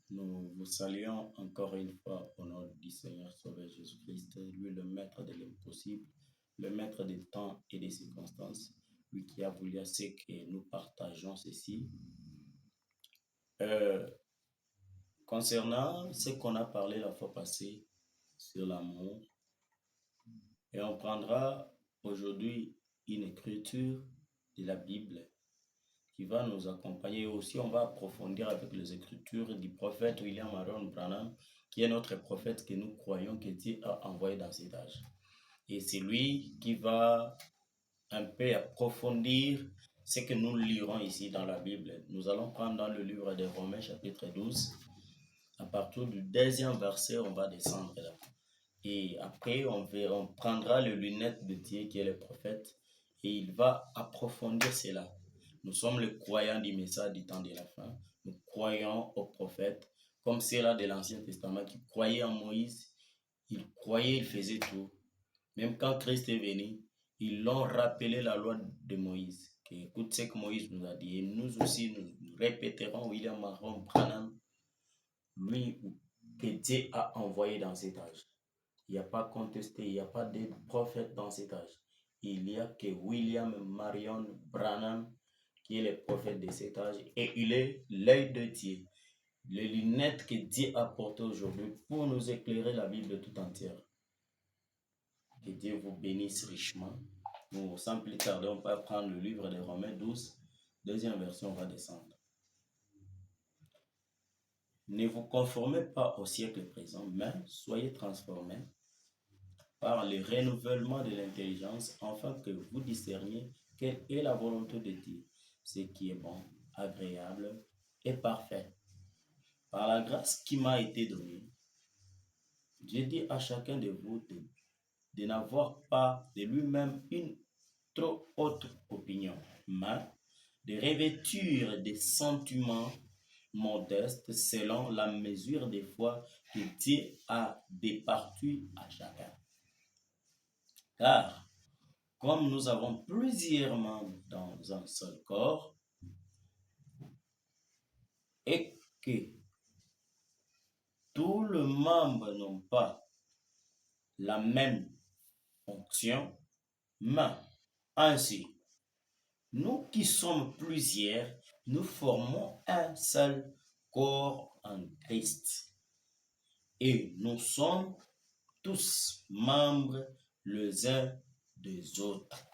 Nous vous saluons encore une fois au nom du Seigneur Sauveur Jésus-Christ, lui le maître de l'impossible, le maître des temps et des circonstances, lui qui a voulu à ce que nous partageons ceci. Euh, Concernant ce qu'on a parlé la fois passée sur l'amour, et on prendra aujourd'hui une écriture de la Bible qui va nous accompagner. Aussi, on va approfondir avec les écritures du prophète William Aaron Branham, qui est notre prophète que nous croyons que Dieu a envoyé dans cet âge. Et c'est lui qui va un peu approfondir ce que nous lirons ici dans la Bible. Nous allons prendre dans le livre de Romains chapitre 12. À partir du 10e verset, on va descendre là. Et après, on prendra les lunettes de Dieu qui est le prophète et il va approfondir cela. Nous sommes les croyants du message du temps de la fin. Nous croyons au prophète, comme ceux-là de l'Ancien Testament qui croyaient en Moïse. Ils croyaient, ils faisaient tout. Même quand Christ est venu, ils l'ont rappelé la loi de Moïse. Écoute ce que Moïse nous a dit. Et nous aussi, nous répéterons William Aaron Branham, lui que Dieu a envoyé dans cet âge. Il n'y a pas contesté, il n'y a pas de prophète dans cet âge. Il n'y a que William Marion Branham qui est le prophète de cet âge et il est l'œil de Dieu. Les lunettes que Dieu a portées aujourd'hui pour nous éclairer la Bible tout entière. Que Dieu vous bénisse richement. Nous, sans plus tarder, on va prendre le livre de Romains 12, deuxième version, on va descendre. Ne vous conformez pas au siècle présent, mais soyez transformés par le renouvellement de l'intelligence, afin que vous discerniez quelle est la volonté de Dieu, ce qui est bon, agréable et parfait. Par la grâce qui m'a été donnée, Dieu dit à chacun de vous de n'avoir pas de lui-même une trop haute opinion, mais de revêtir des sentiments modestes selon la mesure des foi que Dieu a départie à chacun. Car, comme nous avons plusieurs membres dans un seul corps, et que tous les membres n'ont pas la même fonction, mais ainsi, nous qui sommes plusieurs, nous formons un seul corps en Christ. Et nous sommes tous membres les uns des autres.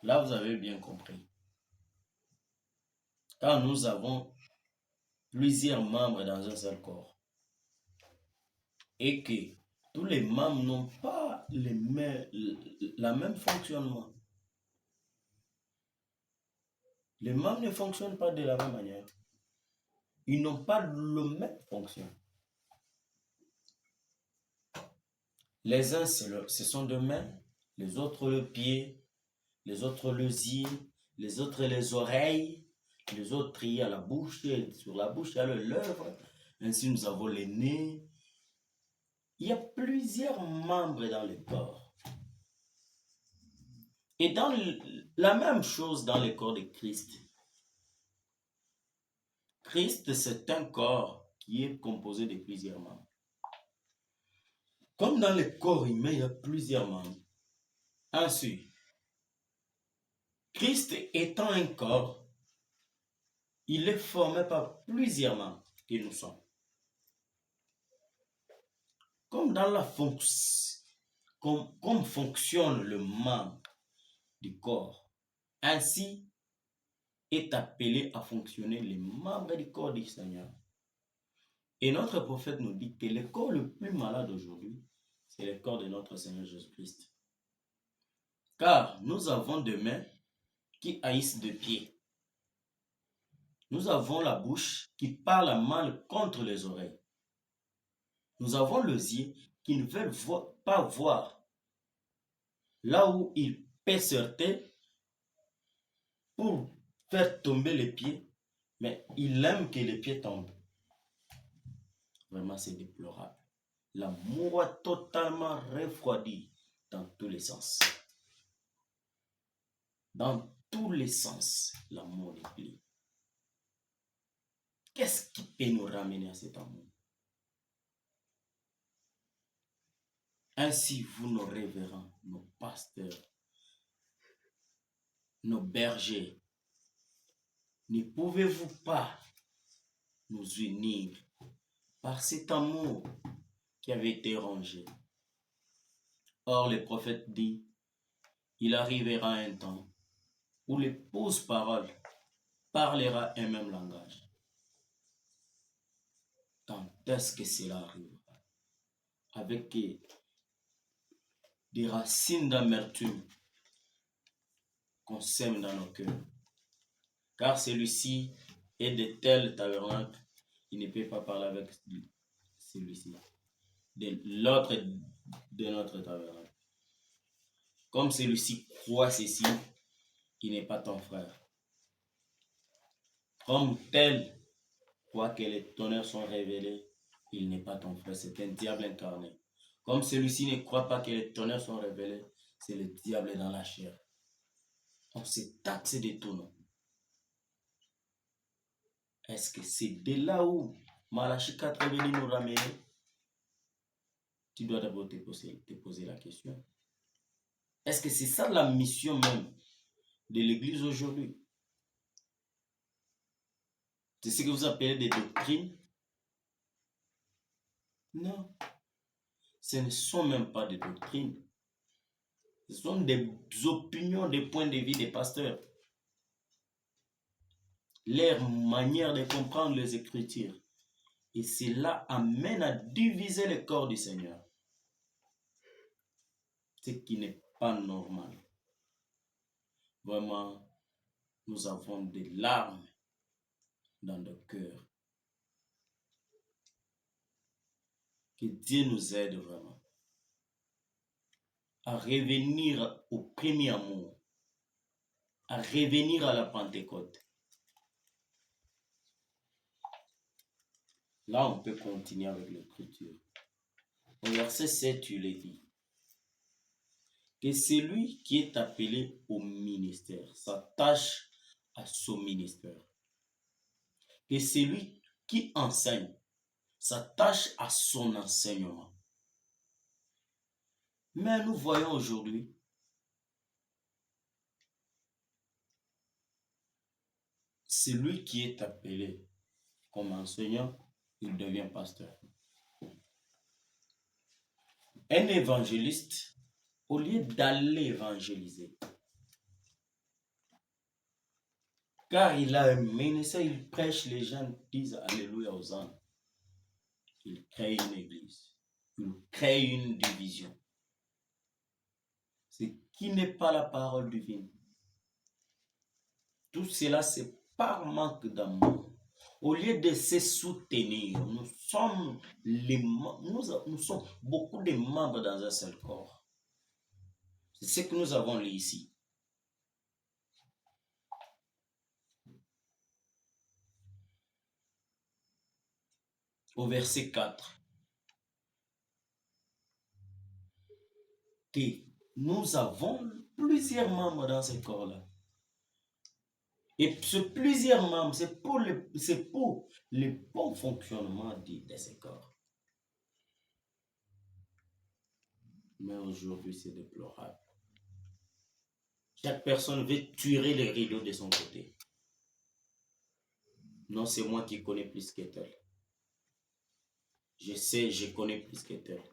Là, vous avez bien compris. Car nous avons plusieurs membres dans un seul corps. Et que tous les membres n'ont pas la même fonctionnement. Les membres ne fonctionnent pas de la même manière. Ils n'ont pas la même fonction. Les uns, ce sont des mains, les autres le pied, les autres les yeux, les autres les oreilles, les autres il y a la bouche, sur la bouche il y a le lèvre, ainsi nous avons les nez. Il y a plusieurs membres dans le corps. Et dans la même chose dans le corps de Christ. Christ, c'est un corps qui est composé de plusieurs membres. Comme dans le corps humain, il y a plusieurs membres. Ainsi, Christ étant un corps, il est formé par plusieurs membres que nous sommes. Comme dans la fonction, comme fonctionne le membre du corps, ainsi est appelé à fonctionner les membres du corps du Seigneur. Et notre prophète nous dit que le corps le plus malade aujourd'hui, c'est le corps de notre Seigneur Jésus-Christ. Car nous avons des mains qui haïssent des pieds. Nous avons la bouche qui parle mal contre les oreilles. Nous avons les yeux qui ne veulent pas voir. Là où il peut sortir pour faire tomber les pieds, mais il aime que les pieds tombent. Vraiment, c'est déplorable. L'amour est totalement refroidi dans tous les sens. Dans tous les sens, l'amour est pris. Qu'est-ce qui peut nous ramener à cet amour? Ainsi, vous, nos révérends, nos pasteurs, nos bergers, ne pouvez-vous pas nous unir par cet amour qui avait été rangé? Or, le prophète dit, il arrivera un temps où l'épouse parole parlera un même langage. Quand est-ce que cela arrivera? Avec des racines d'amertume qu'on sème dans nos cœurs. Car celui-ci est de tel tabernacle, il ne peut pas parler avec celui-ci. De l'autre de notre tabernacle. Comme celui-ci croit ceci, il n'est pas ton frère. Comme tel croit que les tonnerres sont révélés, il n'est pas ton frère, c'est un diable incarné. Comme celui-ci ne croit pas que les tonnerres sont révélés, c'est le diable dans la chair. On se taxe de tout nom. Est-ce que c'est de là où Malachie 4 est venu nous ramener? Tu dois d'abord te poser la question. Est-ce que c'est ça la mission même de l'Église aujourd'hui? C'est ce que vous appelez des doctrines? Non. Ce ne sont même pas des doctrines. Ce sont des opinions, des points de vue des pasteurs. Leur manière de comprendre les Écritures. Et cela amène à diviser le corps du Seigneur. Ce qui n'est pas normal. Vraiment, nous avons des larmes dans nos cœurs. Que Dieu nous aide vraiment à revenir au premier amour, à revenir à la Pentecôte. Là, on peut continuer avec l'écriture. Au verset 7, tu l'as dit. Que celui qui est appelé au ministère s'attache à son ministère. Que celui qui enseigne s'attache à son enseignement. Mais nous voyons aujourd'hui celui qui est appelé comme enseignant, il devient pasteur. Un évangéliste, au lieu d'aller évangéliser, car il a un ministère, il prêche, les gens disent Alléluia aux âmes. Il crée une église, il crée une division. Ce qui n'est pas la parole divine. Tout cela, c'est par manque d'amour. Au lieu de se soutenir, nous sommes beaucoup de membres dans un seul corps. C'est ce que nous avons lu ici. Au verset 4. Que nous avons plusieurs membres dans ce corps-là. Et ce plusieurs membres, c'est pour le bon fonctionnement de ce corps. Mais aujourd'hui, c'est déplorable. Chaque personne veut tirer les rideaux de son côté. Non, c'est moi qui connais plus que tel. Je sais, je connais plus que tel.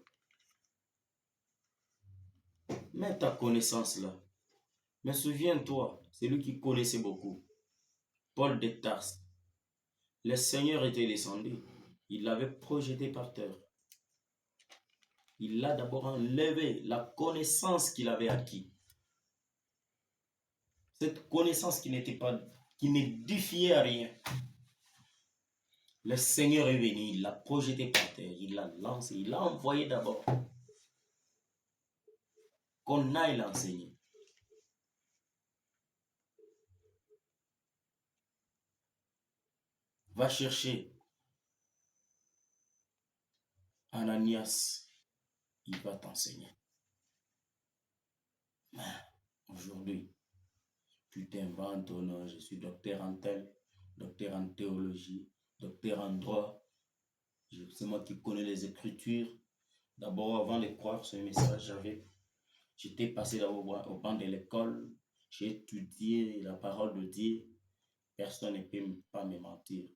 Mais ta connaissance là. Mais souviens-toi, c'est lui qui connaissait beaucoup. Paul de Tarse. Le Seigneur était descendu. Il l'avait projeté par terre. Il l'a d'abord enlevé, la connaissance qu'il avait acquis. Cette connaissance qui n'édifiait à rien. Le Seigneur est venu, il l'a projeté par terre, il l'a lancé, il l'a envoyé d'abord. Qu'on aille l'enseigner. Va chercher Ananias, il va t'enseigner. Mais aujourd'hui, tu t'inventes, oh non, je suis docteur en tel, docteur en théologie, docteur en droit. C'est moi qui connais les Écritures. D'abord, avant de croire ce message, j'étais passé d'abord au banc de l'école. J'ai étudié la parole de Dieu. Personne ne peut pas me mentir.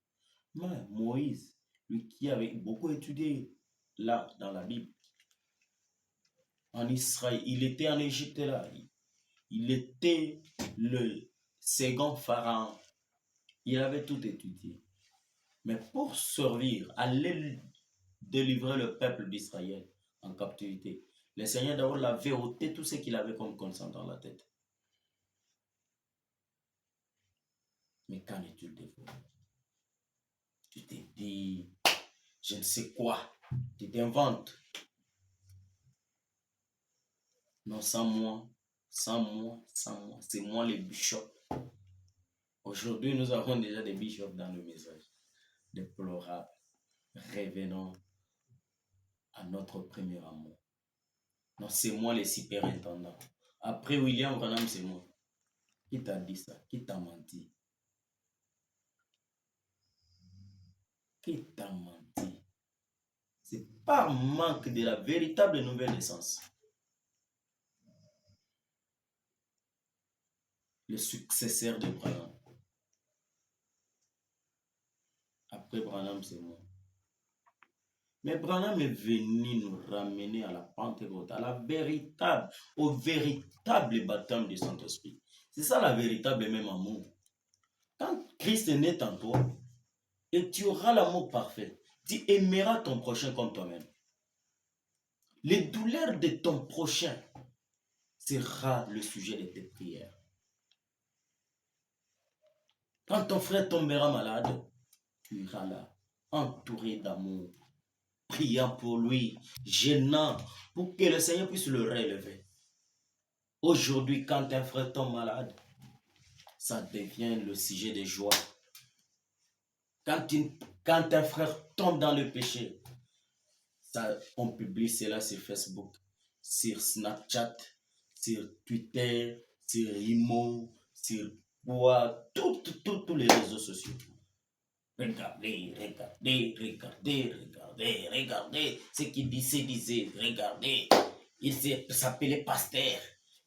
Mais Moïse, lui qui avait beaucoup étudié là, dans la Bible, en Israël, il était en Égypte là. Il était le second pharaon. Il avait tout étudié. Mais pour servir, aller délivrer le peuple d'Israël en captivité, le Seigneur d'abord l'avait ôté tout ce qu'il avait comme connaissance dans la tête. Mais qu'en est-il de vous? Tu t'es dit, je ne sais quoi, tu t'inventes. Non, sans moi, c'est moi le bishop. Aujourd'hui, nous avons déjà des bishops dans le message. Déplorable. Revenons à notre premier amour. Non, c'est moi le superintendant. Après William Branham, c'est moi. Qui t'a dit ça? Qui t'a menti? Qui t'a menti? C'est par manque de la véritable nouvelle naissance. Le successeur de Branham. Après Branham, c'est moi. Mais Branham est venu nous ramener à la Pentecôte, au véritable baptême du Saint-Esprit. C'est ça la véritable même amour. Quand Christ est né en toi, et tu auras l'amour parfait, tu aimeras ton prochain comme toi-même. Les douleurs de ton prochain sera le sujet de tes prières. Quand ton frère tombera malade, tu iras là, entouré d'amour, priant pour lui, gênant, pour que le Seigneur puisse le relever. Aujourd'hui, quand un frère tombe malade, ça devient le sujet de joie. Quand un frère tombe dans le péché, on publie cela sur Facebook, sur Snapchat, sur Twitter, sur Imo, sur tous les réseaux sociaux. Regardez ce qu'il disait, regardez. Il s'appelait pasteur,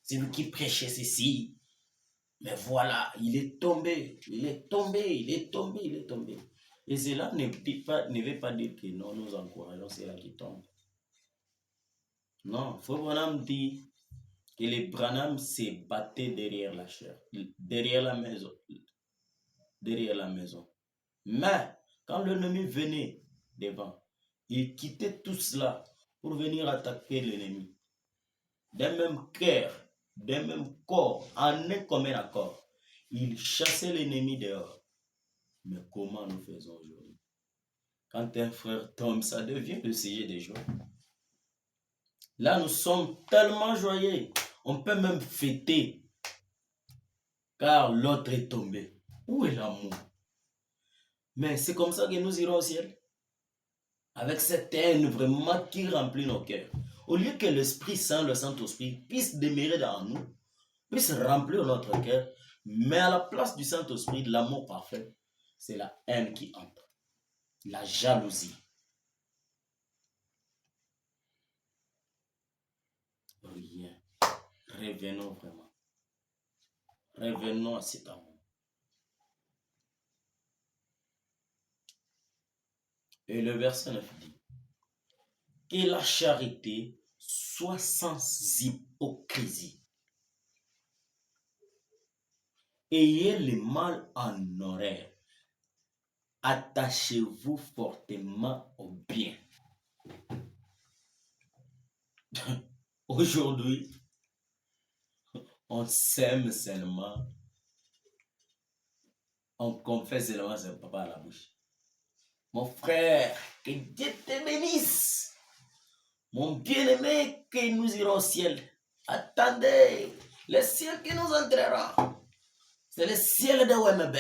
c'est lui qui prêchait ceci. Mais voilà, il est tombé. Et cela ne veut pas dire que non, nous encourageons ceux-là qui tombent. Non, Frère Branham dit que les Branham se battaient derrière la chair, derrière la maison. Mais quand l'ennemi venait devant, il quittait tout cela pour venir attaquer l'ennemi. D'un même cœur, d'un même corps, en un commun accord. Il chassait l'ennemi dehors. Mais comment nous faisons aujourd'hui? Quand un frère tombe, ça devient le sujet des joies. Là, nous sommes tellement joyeux. On peut même fêter. Car l'autre est tombé. Où est l'amour? Mais c'est comme ça que nous irons au ciel. Avec cette haine vraiment qui remplit nos cœurs. Au lieu que l'Esprit Saint, le Saint-Esprit, puisse demeurer dans nous, puisse remplir notre cœur, mais à la place du Saint-Esprit, l'amour parfait, c'est la haine qui entre. La jalousie. Rien. Revenons vraiment. Revenons à cet amour. Et le verset 9 dit que la charité soit sans hypocrisie. Ayez le mal en horreur. Attachez-vous fortement au bien. Aujourd'hui, on s'aime seulement. On confesse seulement son papa à la bouche. Mon frère, que Dieu te bénisse. Mon bien-aimé, que nous irons au ciel. Attendez, le ciel qui nous entrera, c'est le ciel de OMB.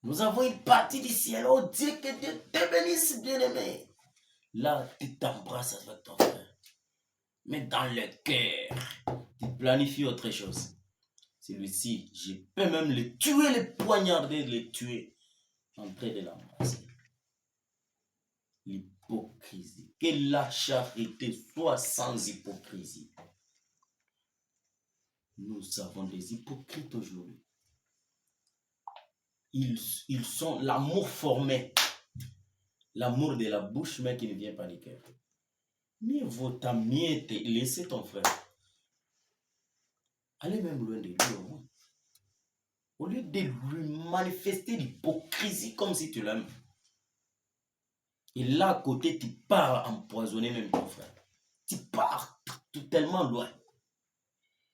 Nous avons une partie du ciel. Oh Dieu, que Dieu te bénisse, bien-aimé. Là, tu t'embrasses avec ton frère. Mais dans le cœur, tu planifies autre chose. Celui-ci, je peux même le tuer, le poignarder, le tuer. en train de l'embrasser. L'hypocrisie. Que la charité soit sans hypocrisie. Nous avons des hypocrites aujourd'hui. Ils sont l'amour formé. L'amour de la bouche, mais qui ne vient pas du cœur. Mieux vaut t'amietter, laisser ton frère. Allez même loin de lui au moins. Au lieu de lui manifester l'hypocrisie comme si tu l'aimes. Et là, à côté, tu pars empoisonner même ton frère. Tu pars tellement loin.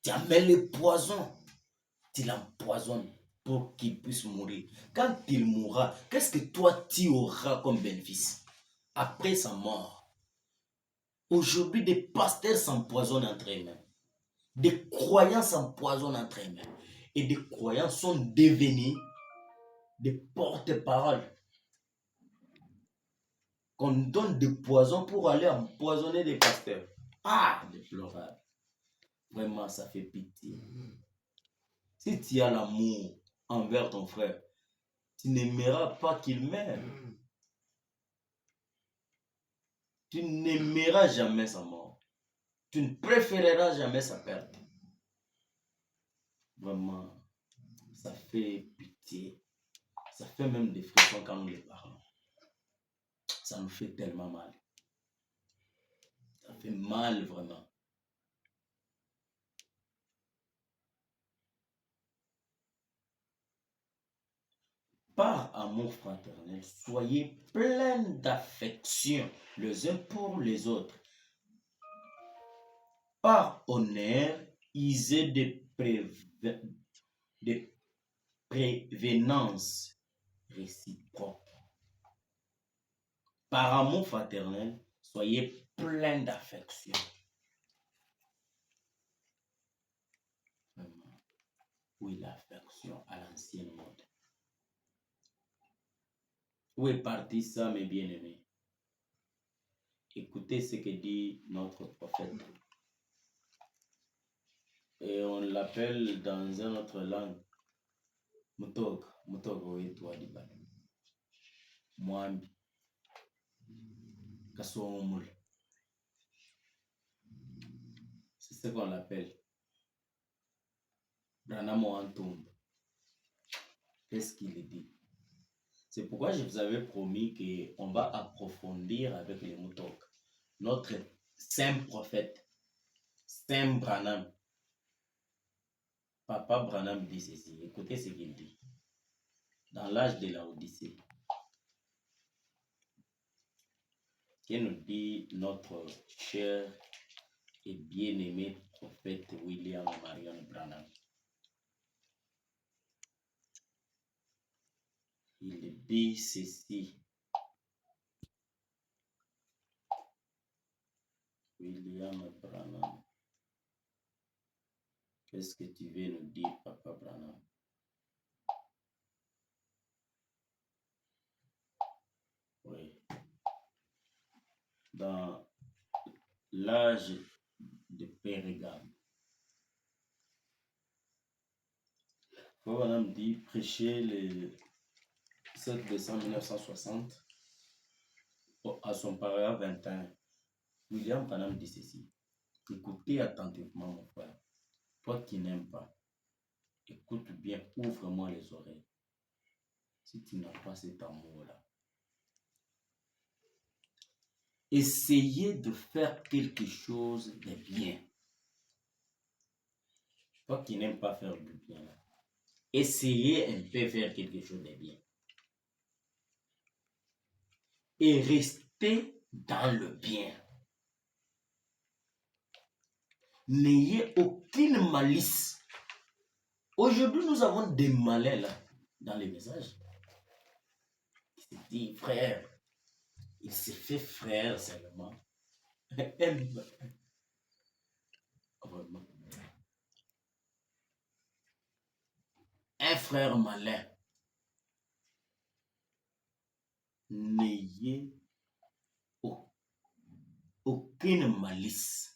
Tu amènes le poison. Tu l'empoisonnes pour qu'il puisse mourir. Quand il mourra, qu'est-ce que toi tu auras comme bénéfice après sa mort? Aujourd'hui, des pasteurs s'empoisonnent entre eux-mêmes. Des croyants s'empoisonnent entre eux-mêmes. Et des croyants sont devenus des porte-paroles. Qu'on donne des poisons pour aller empoisonner des pasteurs. Ah, déplorable. Vraiment, ça fait pitié. Si tu as l'amour envers ton frère, tu n'aimeras pas qu'il meure. Tu n'aimeras jamais sa mort. Tu ne préféreras jamais sa perte. Vraiment, ça fait pitié. Ça fait même des frissons quand nous les parlons. Ça nous fait tellement mal. Ça fait mal vraiment. Par amour fraternel, soyez pleins d'affection les uns pour les autres. Par honneur, usez de prévenance réciproque. Par amour fraternel, soyez pleins d'affection. Oui, l'affection à l'ancienne mode. Où est parti ça, mes bien-aimés? Écoutez ce que dit notre prophète. Et on l'appelle dans une autre langue. Mutog wetu wa Dibala. Mwambi. Kasomul. C'est ce qu'on l'appelle. Branham Antumb. Qu'est-ce qu'il dit? C'est pourquoi je vous avais promis qu'on va approfondir avec les Mutog. Notre saint prophète, Saint Branham. Papa Branham dit ceci. Écoutez ce qu'il dit. Dans l'âge de la Odyssée, que nous dit notre cher et bien-aimé prophète William Marion Branham. Il dit ceci. William Branham. Qu'est-ce que tu veux nous dire, Papa Branham? Oui. Dans l'âge de Périgame, Papa Branham dit prêcher le 7 décembre 1960 à son paragraphe 21. William Branham dit ceci. Écoutez attentivement, mon frère. Toi qui n'aimes pas, écoute bien, ouvre-moi les oreilles. Si tu n'as pas cet amour-là, essayez de faire quelque chose de bien. Toi qui n'aimes pas faire du bien, là, essayez un peu de faire quelque chose de bien. Et restez dans le bien. N'ayez aucune malice. Aujourd'hui, nous avons des malins là, dans les messages. Il se dit, frère, il se fait frère seulement. Vraiment. Un frère malin. N'ayez aucune malice.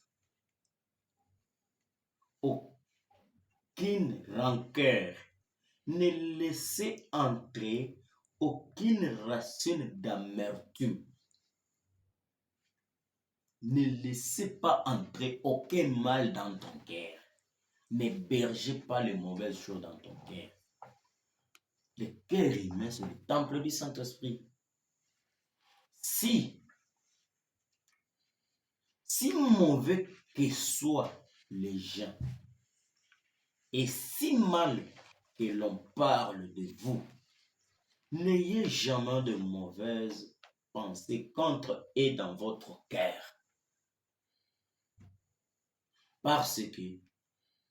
Aucune rancœur. Ne laissez entrer aucune racine d'amertume. Ne laissez pas entrer aucun mal dans ton cœur. N'hébergez pas les mauvaises choses dans ton cœur. Le cœur humain, c'est le temple du Saint-Esprit. Si mauvais que soient les gens, et si mal que l'on parle de vous, n'ayez jamais de mauvaises pensées contre et dans votre cœur. Parce que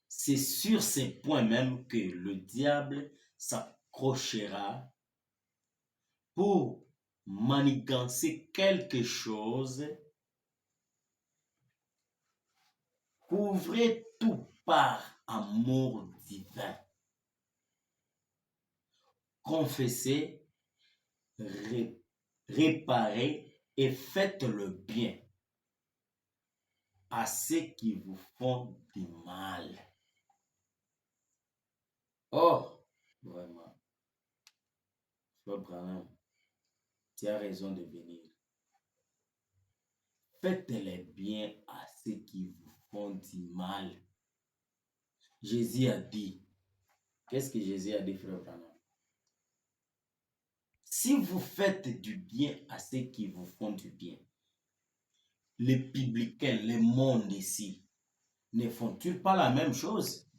c'est sur ces points même que le diable s'accrochera pour manigancer quelque chose. Couvrez tout par amour divin. Confessez, réparez et faites le bien à ceux qui vous font du mal. Oh, vraiment, Frère Branham, tu as raison de venir. Faites le bien à ceux qui vous font du mal. Jésus a dit, qu'est-ce que Jésus a dit, Frère Branham? Si vous faites du bien à ceux qui vous font du bien, les publicains, le monde ici, ne font-ils pas la même chose?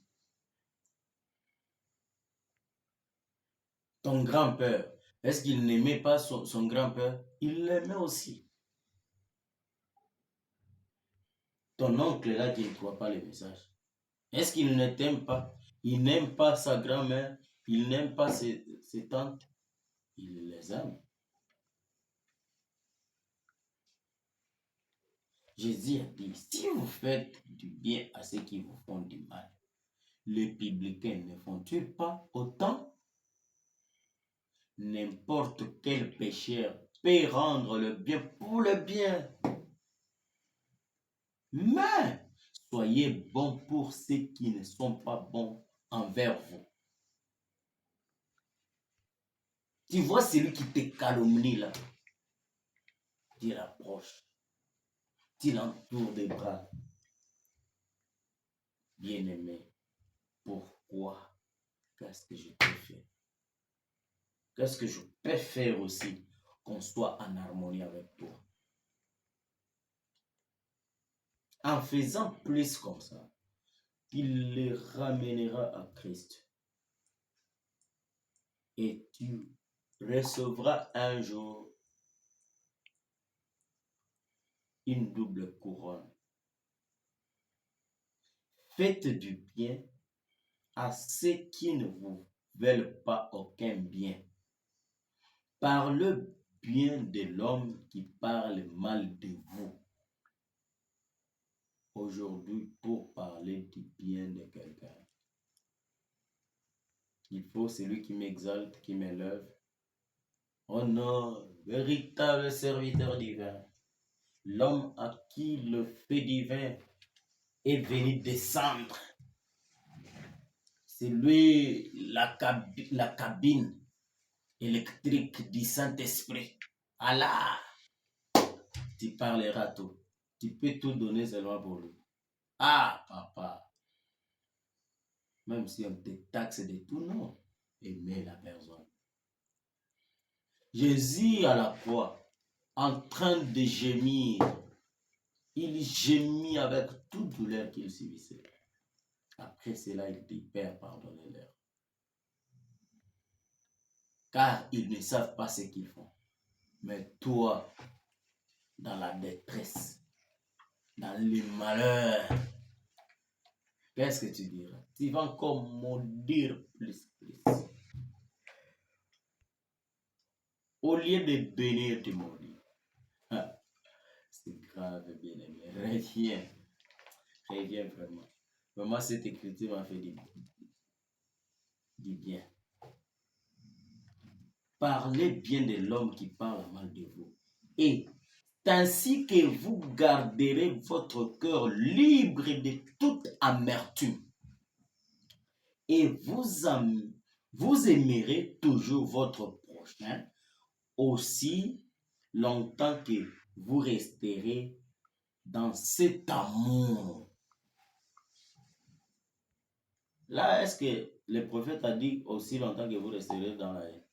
Ton grand-père, est-ce qu'il n'aimait pas son grand-père? Il l'aimait aussi. Ton oncle là qui ne croit pas le message, est-ce qu'il ne t'aime pas? Il n'aime pas sa grand-mère, il n'aime pas ses tantes, il les aime. Jésus a dit, si vous faites du bien à ceux qui vous font du mal, les publicains ne font-ils pas autant? N'importe quel pécheur peut rendre le bien pour le bien. Mais soyez bons pour ceux qui ne sont pas bons envers vous. Tu vois celui qui te calomnie là, tu l'approches, tu l'entoures des bras. Bien-aimé, pourquoi? Qu'est-ce que je peux faire? Qu'est-ce que je peux faire aussi qu'on soit en harmonie avec toi? En faisant plus comme ça, il les ramènera à Christ. Et tu recevras un jour une double couronne. Faites du bien à ceux qui ne vous veulent pas aucun bien. Parle bien de l'homme qui parle mal de vous. Aujourd'hui, pour parler du bien de quelqu'un, il faut celui qui m'exalte, qui m'élève. Oh non, véritable serviteur divin, l'homme à qui le feu divin est venu descendre. C'est lui la cabine électrique du Saint-Esprit. Allah, tu parleras tout. Tu peux tout donner seulement pour lui. Ah, papa. Même si on te taxe de tout, non. Aimer la personne. Jésus à la croix, en train de gémir, il gémit avec toute douleur qu'il subissait. Après cela, il dit, Père, pardonnez-leur. Car ils ne savent pas ce qu'ils font. Mais toi, dans la détresse, dans le malheur, qu'est-ce que tu diras? Tu vas encore maudire plus. Au lieu de bénir, tu maudis. Ah, c'est grave, bien-aimé. Reviens vraiment. Vraiment, cette écriture m'a fait du bien. Parlez bien de l'homme qui parle mal de vous. Et ainsi que vous garderez votre cœur libre de toute amertume. Et vous aimerez toujours votre prochain, aussi longtemps que vous resterez dans cet amour. Là, est-ce que le prophète a dit aussi longtemps que vous resterez dans la haine?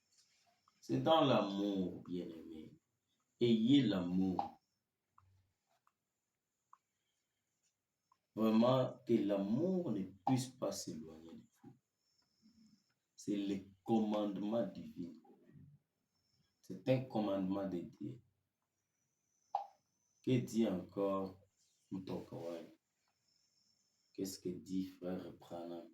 C'est dans l'amour, bien-aimé. Ayez l'amour. Vraiment, que l'amour ne puisse pas s'éloigner de vous. C'est le commandement divin. C'est un commandement de Dieu. Que dit encore Mutokawai? Qu'est-ce que dit frère Branham?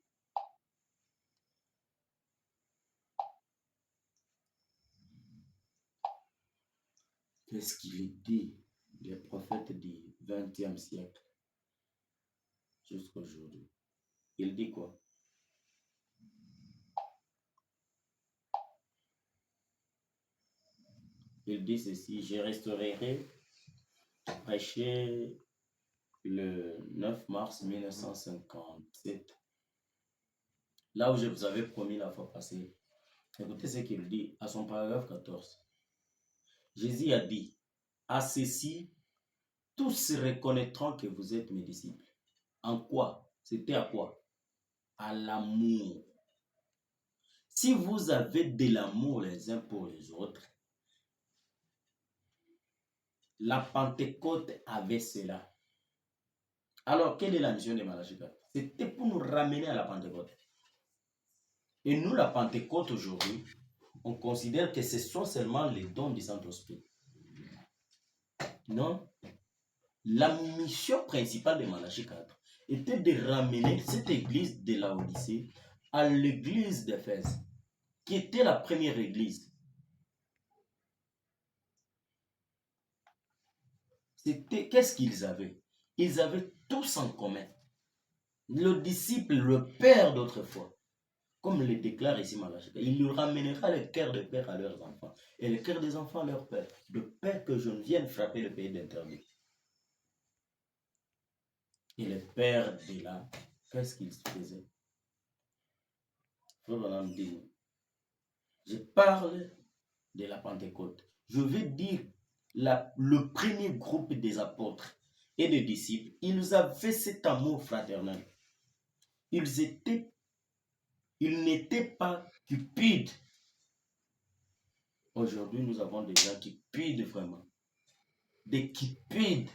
Qu'est-ce qu'il dit? Les prophètes du XXe siècle jusqu'à aujourd'hui. Il dit quoi? Il dit ceci: je restaurerai, prêché le 9 mars 1957, là où je vous avais promis la fois passée. Écoutez ce qu'il dit à son paragraphe 14. Jésus a dit: à ceci, tous reconnaîtront que vous êtes mes disciples. En quoi? C'était à quoi? À l'amour. Si vous avez de l'amour les uns pour les autres, la Pentecôte avait cela. Alors, quelle est la mission de Malachi 4? C'était pour nous ramener à la Pentecôte. Et nous, la Pentecôte aujourd'hui, on considère que ce sont seulement les dons du Saint-Esprit. Non. La mission principale de Malachi 4 était de ramener cette église de Laodicée à l'église d'Éphèse, qui était la première église. Qu'est-ce qu'ils avaient? Ils avaient tous en commun. Le disciple, le père d'autrefois, comme le déclare ici Malachi, il lui ramènera le cœur de père à leurs enfants et le cœur des enfants à leur père, de peur que je ne vienne frapper le pays d'interdit. Et le père de là, qu'est-ce qu'il faisait? Je parle de la Pentecôte. Je veux dire le premier groupe des apôtres et des disciples. Ils avaient cet amour fraternel. Ils n'étaient pas cupides. Aujourd'hui, nous avons des gens qui cupides vraiment. Des cupides.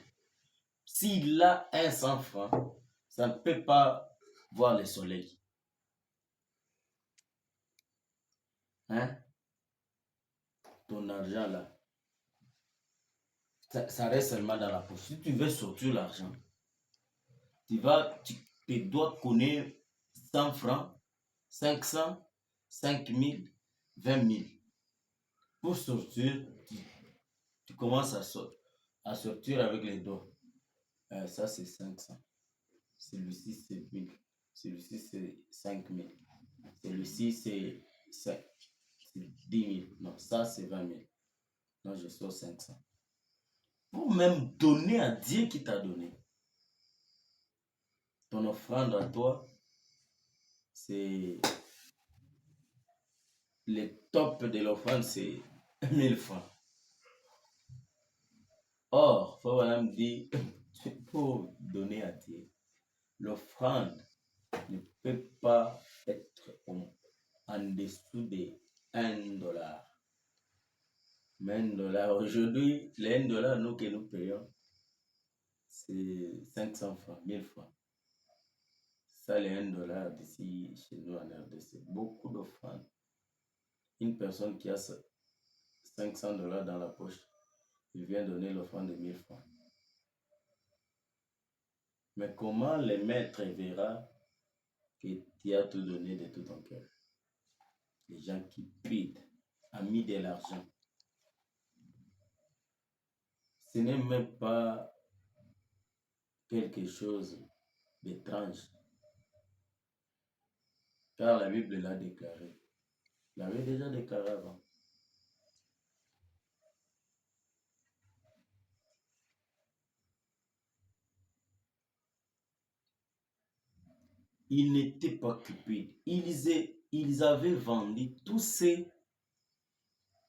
S'il a un 100 francs, ça ne peut pas voir le soleil. Hein? Ton argent là, ça reste seulement dans la poche. Si tu veux sortir l'argent, tu dois connaître 100 francs, 500, 5000, 20 000. Pour sortir, tu commences à sortir avec les doigts. Ça, c'est 500. Celui-ci, c'est 1000. Celui-ci, c'est 5000. Celui-ci, c'est 10 000. Non, ça, c'est 20 000. Non, je sors 500. Pour même donner à Dieu qui t'a donné. Ton offrande à toi, c'est... Le top de l'offrande, c'est 1000 francs. Or, Frère dit, pour donner à Dieu, l'offrande ne peut pas être en dessous de 1 dollar. Mais 1 dollar, aujourd'hui, les 1 dollar nous, que nous payons, c'est 500 francs, 1000 francs. Ça, les 1 dollar d'ici, chez nous en RDC, beaucoup d'offrandes. Une personne qui a 500 dollars dans la poche, il vient donner l'offrande de 1000 francs. Mais comment le maître verra que tu as tout donné de tout ton cœur? Les gens qui pident, ont mis de l'argent. Ce n'est même pas quelque chose d'étrange. Car la Bible l'a déclaré. Il l'avait déjà déclaré avant. Ils n'étaient pas cupides. Ils avaient vendu tous ces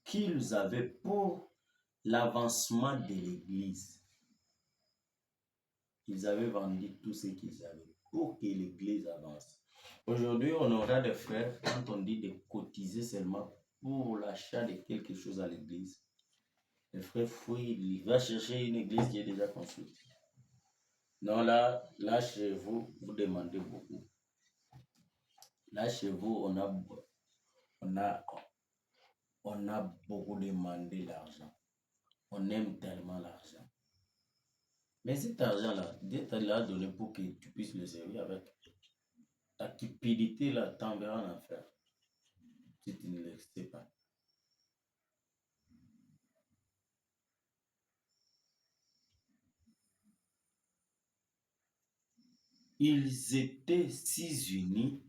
qu'ils avaient pour l'avancement de l'Église. Ils avaient vendu tout ce qu'ils avaient pour que l'Église avance. Aujourd'hui, on aura des frères, quand on dit de cotiser seulement pour l'achat de quelque chose à l'Église, les frères fouillent, il va chercher une église qui est déjà construite. Non, là chez vous, vous demandez beaucoup. Là chez vous, on a beaucoup demandé l'argent. On aime tellement l'argent. Mais cet argent-là, Dieu te l'a donné pour que tu puisses le servir avec. Ta cupidité là t'enverra en enfer si tu ne le sais pas. Ils étaient si unis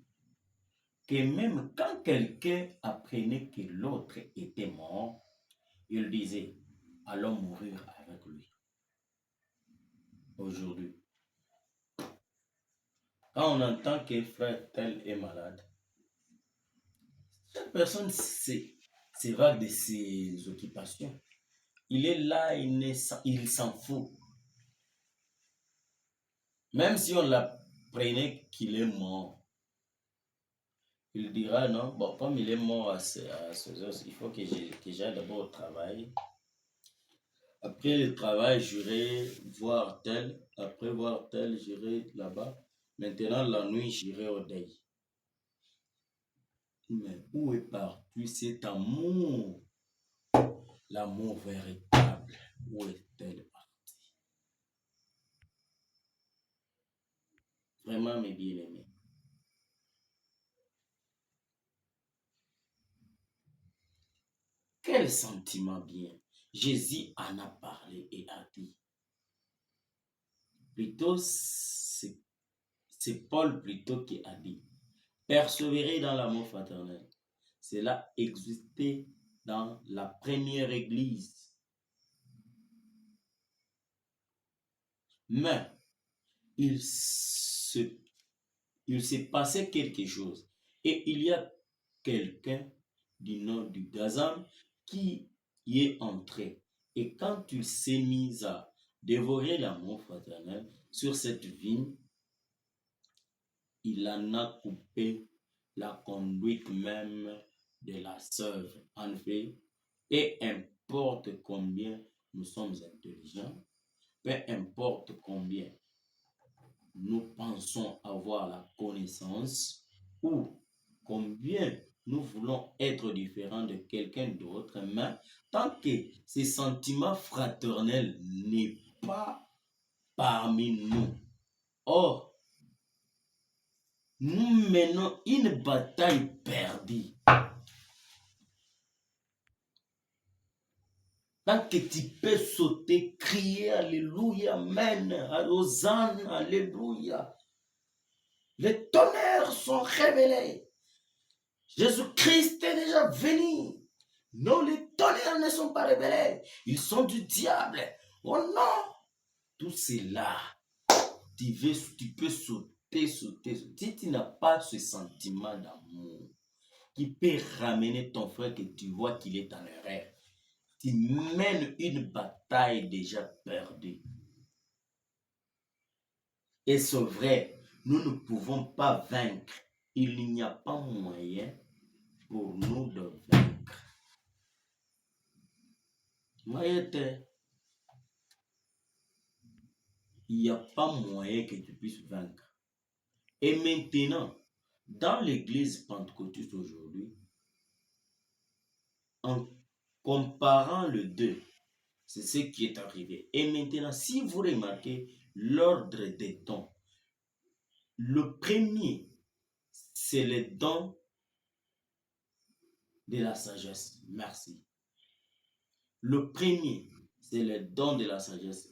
que même quand quelqu'un apprenait que l'autre était mort, il disait, allons mourir avec lui. Aujourd'hui, quand on entend qu'un frère tel est malade, chaque personne s'évade de ses occupations. Il est là, il s'en fout. Même si on l'apprenait qu'il est mort, il dira non, bon, comme il est mort à ces heures, il faut que j'aille d'abord au travail. Après le travail, j'irai voir tel. Après voir tel, j'irai là-bas. Maintenant, la nuit, j'irai au deuil. Mais où est parti cet amour? L'amour véritable, où est-elle partie? Vraiment, mes bien-aimés. Quel sentiment bien. Jésus en a parlé et a dit. Plutôt, c'est Paul plutôt qui a dit. Persévérer dans l'amour fraternel. Cela existait dans la première église. Mais il s'est passé quelque chose. Et il y a quelqu'un du nom du Gazam qui y est entré. Et quand il s'est mis à dévorer l'amour fraternel sur cette vigne, il en a coupé la conduite même de la sœur. En fait, peu importe combien nous sommes intelligents, peu importe combien nous pensons avoir la connaissance ou combien nous voulons être différents de quelqu'un d'autre, mais tant que ce sentiment fraternel n'est pas parmi nous, or, nous menons une bataille perdue. Tant que tu peux sauter, crier Alléluia, Amen, Hosanna, Alléluia. Les tonnerres sont révélés. Jésus-Christ est déjà venu. Non, les tonnerres ne sont pas révélés. Ils sont du diable. Oh non! Tout cela, tu peux sauter. Si tu n'as pas ce sentiment d'amour qui peut ramener ton frère que tu vois qu'il est en erreur, tu mènes une bataille déjà perdue. Et c'est vrai, nous ne pouvons pas vaincre. Il n'y a pas moyen pour nous de vaincre. Il n'y a pas moyen que tu puisses vaincre. Et maintenant, dans l'église pentecôtiste aujourd'hui, en comparant le deux, c'est ce qui est arrivé. Et maintenant, si vous remarquez l'ordre des dons, le premier, c'est le don de la sagesse. Merci. Le premier, c'est le don de la sagesse.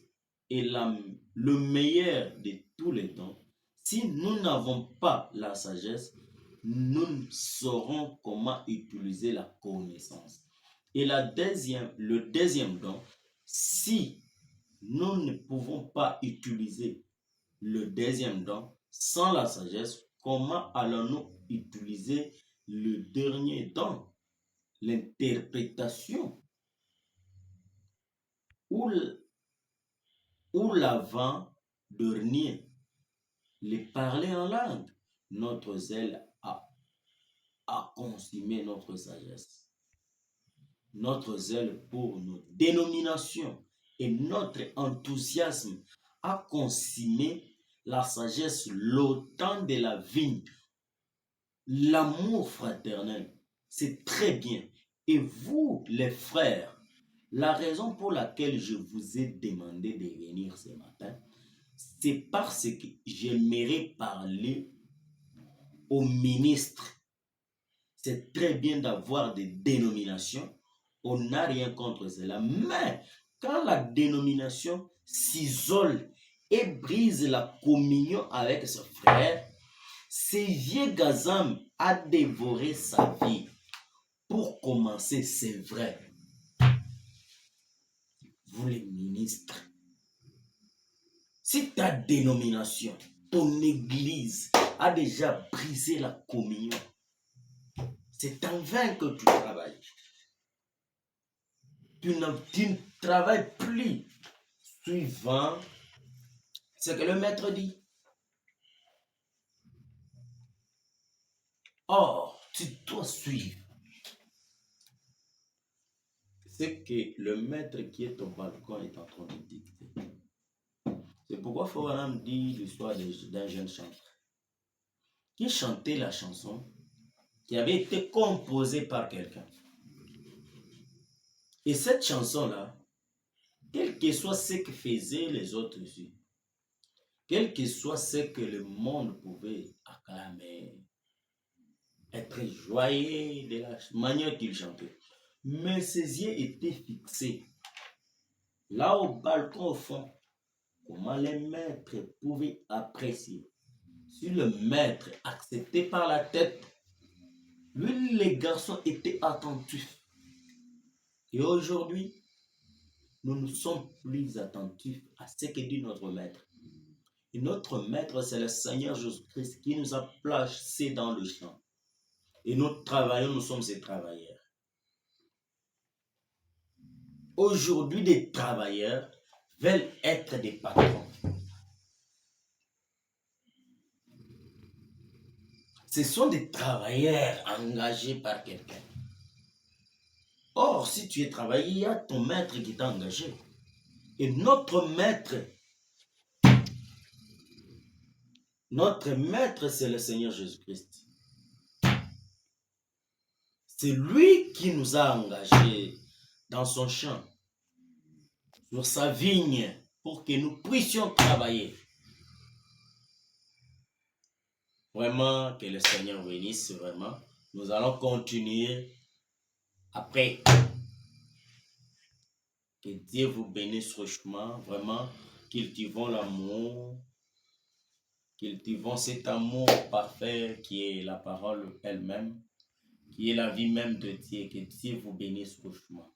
Et le meilleur de tous les dons, si nous n'avons pas la sagesse, nous ne saurons comment utiliser la connaissance. Et le deuxième don, si nous ne pouvons pas utiliser le deuxième don sans la sagesse, comment allons-nous utiliser le dernier don? l'interprétation ou l'avant-dernier, les parler en langue. Notre zèle a consumé notre sagesse. Notre zèle pour nos dénominations et notre enthousiasme a consumé la sagesse, le temps de la vigne, l'amour fraternel. C'est très bien. Et vous, les frères, la raison pour laquelle je vous ai demandé de venir ce matin, c'est parce que j'aimerais parler aux ministres. C'est très bien d'avoir des dénominations. On n'a rien contre cela. Mais quand la dénomination s'isole et brise la communion avec ses frères, c'est vieux Gazam a dévoré sa vie. Pour commencer, c'est vrai. Vous les ministres, si ta dénomination, ton église a déjà brisé la communion, c'est en vain que tu travailles. Tu ne travailles plus suivant ce que le maître dit. Or, tu dois suivre ce que le maître qui est au balcon est en train de dicter. C'est pourquoi Foranam dit l'histoire d'un jeune chanteur qui chantait la chanson qui avait été composée par quelqu'un. Et cette chanson-là, quel que soit ce que faisaient les autres ici, quel que soit ce que le monde pouvait acclamer, être joyeux de la manière qu'il chantait, mais ses yeux étaient fixés là au balcon au fond. Comment les maîtres pouvaient apprécier si le maître acceptait par la tête, lui, les garçons étaient attentifs. Et aujourd'hui, nous ne sommes plus attentifs à ce que dit notre maître. Et notre maître, c'est le Seigneur Jésus-Christ qui nous a placés dans le champ. Et nous travaillons, nous sommes ces travailleurs. Aujourd'hui, des travailleurs veulent être des patrons. Ce sont des travailleurs engagés par quelqu'un. Or, si tu es travailleur, il y a ton maître qui t'a engagé. Et notre maître, c'est le Seigneur Jésus-Christ. C'est lui qui nous a engagés dans son champ, sur sa vigne, pour que nous puissions travailler. Vraiment, que le Seigneur bénisse, vraiment. Nous allons continuer après. Que Dieu vous bénisse richement, vraiment. Cultivons l'amour. Cultivons cet amour parfait qui est la parole elle-même, qui est la vie même de Dieu. Que Dieu vous bénisse richement.